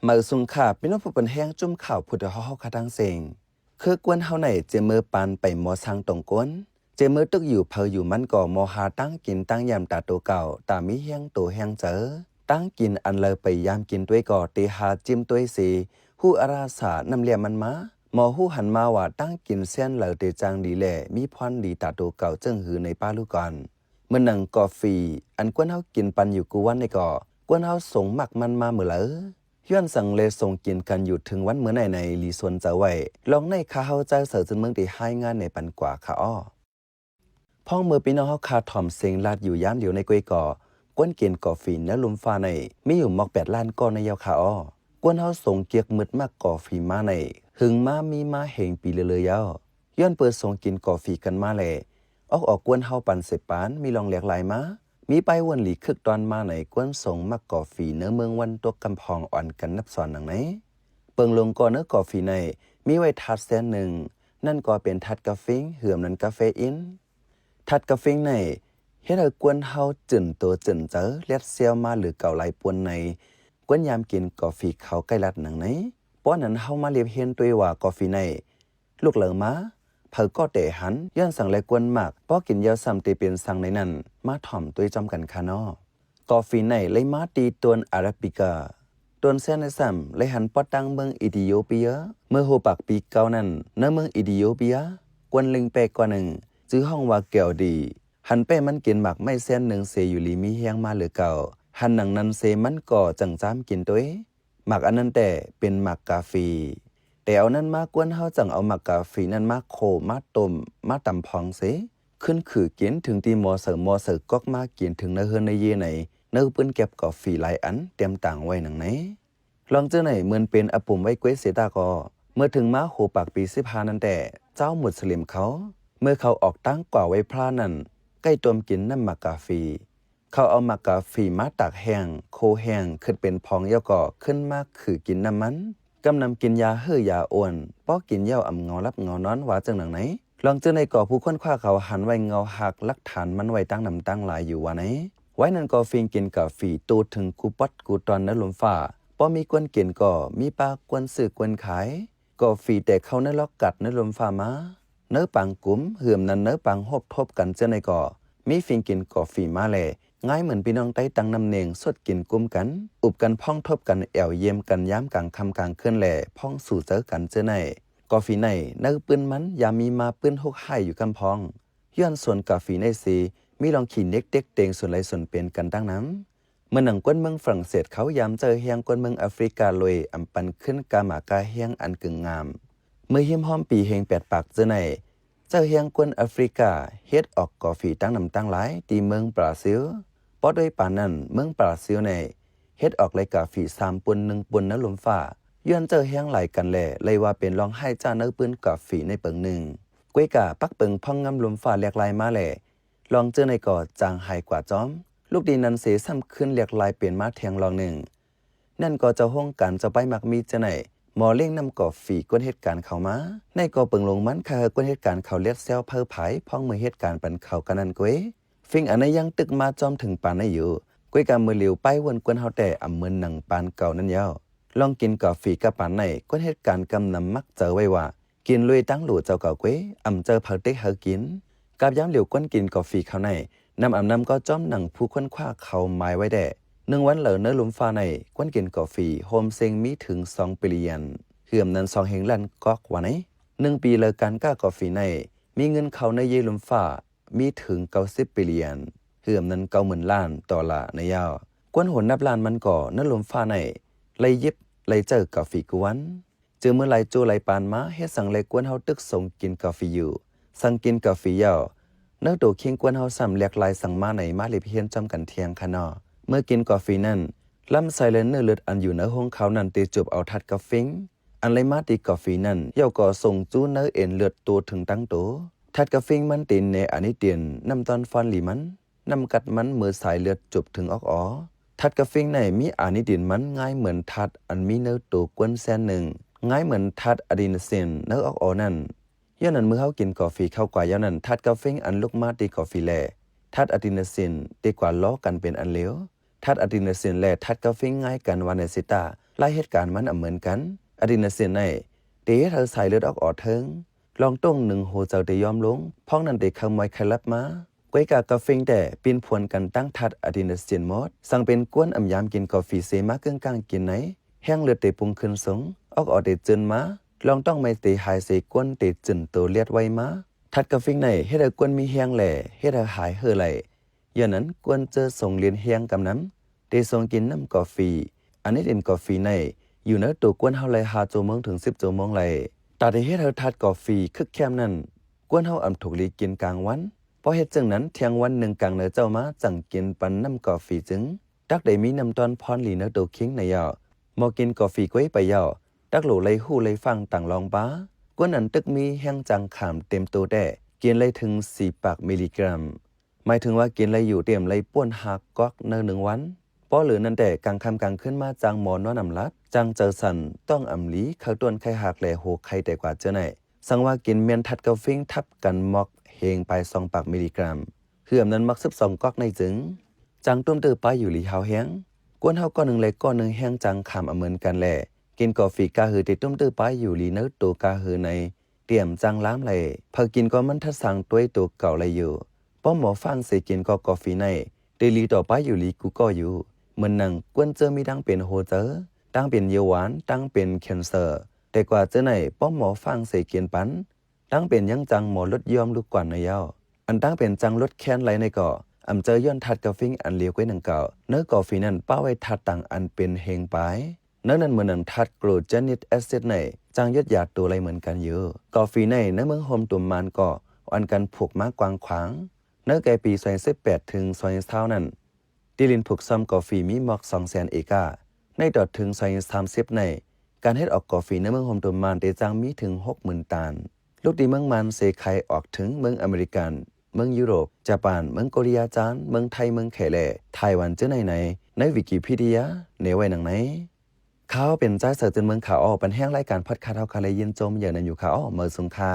มาสุงขาเป็นผู้เป็นแห้งจุ่มข่าวพุทธเฮาคาดังเสงคือกวนเฮาไหนเจมือปานไปหมอสังตรงก้นเจมือตึกอยู่เพออยู่มันก่อมอหาตั้งกินตั้งยามตาโตเก่าตามีแห้งโตแห้งเจอตั้งกินอันเลยไปยามกินด้วยก่อตีหาจิ้มด้วยสีหูอาราสานำเลียมันมาหมอหูหันมาว่าตั้งกินเส้นเหลอเตจางดีแหล่มีพรดีตาโตเก่าเจิ้งหือในป้าลูกก่อนเมื่อนังกาแฟอันกวนเฮากินปันอยู่กูวันในก่อกวนเฮาส่งมักมันมาเมื่อย้อนสั่งเลส่งกินกันอยู่ถึงวันเมื่อไหนในลีส่วนจะไว้ลองในข้าเฮาใจเสือจนเมืองได้ให้งานในปันกว่าค่ะอ้อพ่องมือพี่น้องเฮาคาถ่อมเสียงลาดอยู่ย่านเดียวในกวยก่อกวนกินกาแฟและลุมฟ้าในมีอยู่หมอก8ล้านก้อนในยาวค่ะอ้อกวนเฮาส่งเกียกมืดมากกาแฟมาในหึงมามีมาเหงปีเลยยาวย้อนเปิดส่งกินกาแฟกันมาแลออกกวนเฮาปันเสปานมีลองเลียกหลายมามีไปวันหลีคึกตอนมาไหนกวนส่งมักกาแฟเนื้อเมืองวันตัวกำพองอ่อนกันนับสอนหนังไหนเปิงลงก่อนเนื้อกาแฟในมีไว้ทัดแสนหนึ่งนั่นก็เป็นทัดกาแฟเหือมนั้นกาเฟอินทัดกาแฟในเฮ็ดให้กวนเฮาจึนโตจึนเจอเลียดเซียวมาหรือเก่าไหลปวนในกวนยามกินกาแฟเขาใกล้ลัดหนังไหนป้อนนั้นเฮามาเรียบเฮียนตัวว่ากาแฟในลูกเหลือมาเผอก็เตะหันย้อนสั่งเลยกวนมากป้อกินยาซ้ำตีเป็นสั่งในนั้นมาถ่อมตัวจอมกันคานอกาแฟในเลยมาตีตวนอาราบิกาตวนเซนในซ้ำเลยหันปอตังเมืองอิธิโอเปียเมื่อโฮปักปีเก่านั้นเนื้อเมืองอิธิโอเปียกวนลิงเปกว่าหนึ่งจื้อห้องว่าแก้วดีหันเป้มันกินหมักไม่เส้นหนึ่งเสอยู่ลีมีเฮียงมาหรือเก่าหันหนังนั้นเสมันก่อจังจ้ามกินตัวหมักอันนั้นแต่เป็นหมักกาแฟแต่เอานั้นมากวนเฮาจังเอาหมักกาแฟนั้นมาโคมาต้มมาตำพองเสขึ้นขือกินถึงตีมอเสอร์ก๊อกมากินถึงเนื้อเฮือนในเยไหนเนื้อปืนเก็บกาแฟหลายอันเตรียมต่างไว้หนังไหนลองเจอไหนเหมือนเป็นอปุ่มไว้เกวเสตากอเมื่อถึงม้าโหปากปี15นั้นแต่เจ้ามุสลิมเขาเมื่อเขาออกตั้งกว่าไว้พระนั้นใกล้ต้มกินน้ำหมักกาแฟเขาเอาหมักกาแฟมาตากแห้งโคแห้งขึ้นเป็นพองเย่าก่อขึ้นมาขือกินน้ำมันกำนำกินยาเฮือยาอ้วนป้อกินเหย้าอ่ำเงารับเงานอนว่าจังหนังไหนลองเจอในก่อผู้ค้นคว้าเขาหันไว้เงาหักลักฐานมันไว้ตั้งนำตั้งหลายอยู่ว่าไหนไว้นั่นก็ฟิงกินกาแฟตูถึงกูปัดกูตอนนลมฟ้าป้อมีกวนกินก็มีปลากวนซื้อกวนขายก็ฟรีแต่เขาในล็อกกัดในลมฟ้ามาเนื้อปังกุ้มเหือมนั้นเนื้อปังหบทบกันเจอในก่อมีฟิงกินก็ฟรีมาแลง่ายเหมือนพี่น้องใต้ตังน้ำเนงสดกินกุ้มกันอุบกันพ้องทบกันแอวเยี่ยมกันย้ำกลางคำกลางเคลื่อนแหล่พ้องสู่เจอกันเจอในกาแฟในเนื้อปืนมันยามีมาปืนหกให้อยู่กำพองย้อนส่วนกาแฟในสีมีลองขี่เน็กเด็กเตงส่วนไรส่วนเป็นกันตั้งน้ำเมื่อหนังก้นเมืองฝรั่งเศสเขายามเจอเฮียงก้นเมืองแอฟริกาลอยอำปันขึ้นกาหมากาเฮียงอันกึ่งงามเมื่อเฮียมห้อมปีเฮง8 ปากเจอในเจ้าเฮียงก้นแอฟริกาเฮ็ดออกกาแฟตั้งนำตั้งหลายตีเมืองบราซิลปอด้วยป่านนั้นเมืองบราซิลในเฮ็ดออกไรกาแฟ3 ปุ่น1 ปุ่นนะลมฟ้าย้อนเจอเฮียงหลายกันแหล่เลยว่าเป็นรองให้จ้าเนื้อปืนกาแฟในเปิงหนึ่งกวยกาปักเปิงพ่องงำลมฟ้าเรียกลายมาแหล่ลองเจอในก่อจางหายกว่าจอมลูกดีนั้นเสซ้ำขึ้นเรียกลายเปลี่ยนมาแทงลองหนึ่งนั่นก็จะห้องการจะไปมักมีจะไหนหมอเล่งนำก่อฝีก้นเหตุการณ์เข้ามาในก่อเปิงลงมันค่ะก้นเหตุการณ์เขาเลียดเซลเพ้อไผพ้องมือเหตุการณ์ปันเขากันนั่นกวยฟิงอันนั้นยังตึกมาจอมถึงปานได้อยู่กวยกามือเหลียวไปวนกวนเฮาแต่อำเมินหนังปานเก่านั่นยาวลองกินก่อฝีกับปานในก้นเหตุการณ์กำนำมักเจอไว้ว่ากินลุยตั้งหลู่เจ้าเก่ากวยอำเจอเผาเต็กเฮากินกับย้ำเหลียวก้นกินก่อฝีเขาในนำนำก็จ้อมหนังผู้ค้นคว้าเขาหมายไว้แด่1 วันเหลือเนื้อลุมฟ้าในกวนกินกาแฟโฮมเซงมีถึง2 ปีเลียนเหือมนั้น2 เฮงลันกอกว่าไหน1 ปีเลยการก้ากาแฟในมีเงินเขาในเยลุมฟ้ามีถึง90 ปีเลียนเหือมนั้น90,000 ล้านต่อละในยาวกวนหนนับล้านมันก่อเนื้อลุมฟ้าในเลยยิบเลยเจอกาแฟกวนเจอเมื่อไรจูไรปานมาเฮ็ดสั่งเลยกวนเฮาตึกส่งกินกาแฟอยู่สั่งกินกาแฟยาวเนื้อตัวเคียงกวนเฮาซ้ำเรียกลายสั่งมาในมาลิเพียนจำกันเทียงค่ะนอเมื่อกินกาแฟนั้นลำไส้และเนื้อเลือดอันอยู่ในห้องเขานั้นตีจูบเอาทัดกาแฟอันเลยมาตีกาแฟนั้นเย่าก่อส่งจู้เนื้อเอ็นเลือดตัวถึงตั้งโตทัดกาแฟมันตีนในอันนี้เตียนนำตอนฟันหลีมันนำกัดมันมือสายเลือดจูบถึงออกอ๋อทัดกาแฟในมีอันนี้ดินมันง่ายเหมือนทัดอันมีเนื้อตัวกวนแสนหนึ่งง่ายเหมือนทัดอะดรีนาลีนเนื้อออกอ๋อนั่นย้อนนั้นเมื่อเขากินกาแฟเข้ากว่าย้อนนั้นทัดกาแฟอันลุกมาตีกาแฟแลทัดอะดรีนาลีนตีกว่าล้อกันเป็นอันเลวทัดอะดรีนาลีนและทัดกาแฟง่ายกันวาเนซิตา ไล่เหตุการณ์มันเหมือนกันอะดรีนาลีนในเดเธอใส่เลือดออกเถิงลองต้งหนึ่งโหเจ้าเดยอมลงพ้องนั้นเดขโมยใครรับมาก้วยกากาเฟงแต่ปีนพวนกันตั้งทัดอะดรีนาลีนหมดสั่งเป็นกวนอำยามกินกาแฟเซมาเกิงกลางกินไหนแห้งเลือดเตปุงขึ้นสงออกเดจืนมาลองต้องไม่เตหายเสกวนเตจืนโตเลียดไว้มาทัดกาเฟงในเฮ็ดให้กวนมีแห้งแหล่เฮ็ดให้หายเห่อไหลย้อนนั้นกวนเจอส่งเรียนแห้งกำน้ำเตส่งกินน้ำกาแฟอันนี้เป็นกาแฟในอยู่เนื้อตัวกวนเฮาเลย5 ชั่วโมงถึง10 ชั่วโมงเลยตาได้เฮ็ดให้ทัดกาแฟคึกแคมนั้นกวนเฮาอำถูกลีกินกลางวันพอเฮ็ดจังนั้นเที่ยงวันหนึ่งกลางเนื้อเจ้ามาจังกินปันน้ำกาแฟจึงตักได้มีน้ำตอนพรลีเนื้อตัวคิงในยาวมอกินกาแฟก้วยไปยาวตักโหลเลยหู้เลยฟังต่างลองบ้ากวนนั้นตึกมีแห้งจังขามเต็มตัวแด่กินเลยถึง4 ปากมิลลิกรัมหมายถึงว่ากินเลยอยู่เต็มเลยป้วนหักก๊อกเนื้อ1 วันพอเหลือนั่นแต่กลางค่ำกลางขึ้นมาจังหมอนอนำลับจังเจอสันต้องอำลีเข้าต้นไข่หักแหล่โหไข่แต่กว่าเจอไหนสังว่ากินเมียนทัดกาฟิงทับกันมอกเฮงไป2 ปากมิลลิกรัมเหื่อมนั้นมัก12 ก๊อกในจึงจังตุ้มตื้อไปอยู่ลีเฮาแห้งกวนเฮาก้อนหนึ่งเล็กก้อนหนึ่งแห้งจังขามเหมือนกันแหละกินกาแฟกาหือติดตุ้มตื้อไปอยู่ลีเนื้อตัวกาหือในเตรียมจังล้ามเลยพอกินก็มันทัดสั่งตัวตัวเก่าเลยอยู่ป้อมหมอฟังเสกินก็กาแฟในเดลีต่อไปอยู่ลีกูก็อยู่เหมือนนังกวนเจอมีดังเป็นโฮเจอตั้งเป็นเยาหวานตั้งเป็นแคนเซอร์แต่กว่าเจอไหนป้อมหมอฟังเสกินปันตั้งเป็นยังจังหมอลดยอมลูกกว่าในยาวอันตั้งเป็นจังลดแค้นไหลในก่ออำเจอย้อนทัดกาฟิงอันเลียวไว้หนังเก่าเนื้อกาแฟนั้นป้าไว้ทัดต่างอันเป็นเฮงไปเนื้อนั้นเหมือนหนังทัดโกรเจนิตแอซิดในจังยดหยาดตัวไรเหมือนกันเยอะกาแฟในเนื้อเมืองโฮมตุ่มมันก่ออันกันผูกมากกวางขวางเนื้อไก่ปี2018ถึง2020นั้นดิลินผูกซ้ำกาแฟมีหมอก200,000 เอกาในดอดถึง2030ในการเฮ็ดออกกาแฟในเมืองโฮมตุ่มมันได้จังมีถึง 60,000 ตันลูกดีเมืองมันเสไขออกถึงเมืองอเมริกันเมืองยุโรปญี่ปุ่นเมืองเกาหลีจานเมืองไทยเมืองเขลไต้หวันเจ้าไหนในวิกิพีเดียเนไว้หนังไหนเขาเป็นใจเสือจนเมืองขาออกเป็นแห้งรายการพอดคาสต์เฮาคาเลยยินจมอย่างนั้นอยู่ขาออกเมื่อสุงค่า